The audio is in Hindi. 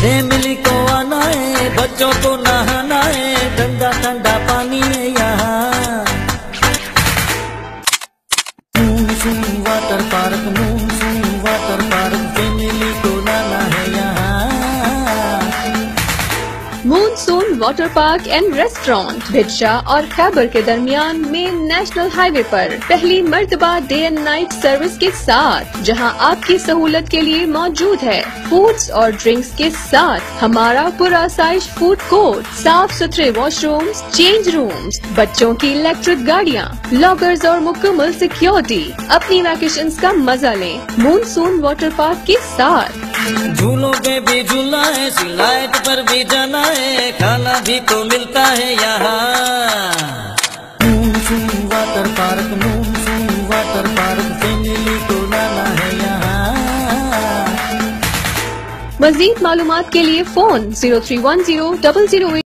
फैमिली को आना है, बच्चों को नहाना है, ठंडा ठंडा पानी है यहाँ। Monsoon water park, monsoon water park, family को लाना है यहाँ। Monsoon water park and restaurant भिक्षा और खैबर के दरमियान मेन नेशनल हाईवे पर पहली मर्तबा डे एंड नाइट सर्विस के साथ, जहां आपकी सहूलत के लिए मौजूद है फूड्स और ड्रिंक्स के साथ हमारा पूरा साइज फूड कोर्ट, साफ सुथरे वॉशरूम्स, चेंज रूम्स, बच्चों की इलेक्ट्रिक गाड़ियां, लॉकर्स और मुकम्मल सिक्योरिटी। अपनी वैकेशंस का मजा लें मूनसून वाटर पार्क के साथ। झूलों पे भी झूलना है, स्लाइड पर भी जाना है, खाना भी तो मिलता है यहाँ। Monsoon water park, monsoon water park, family को लाना है यहाँ। मजीद मालूमात के लिए फोन 0310 008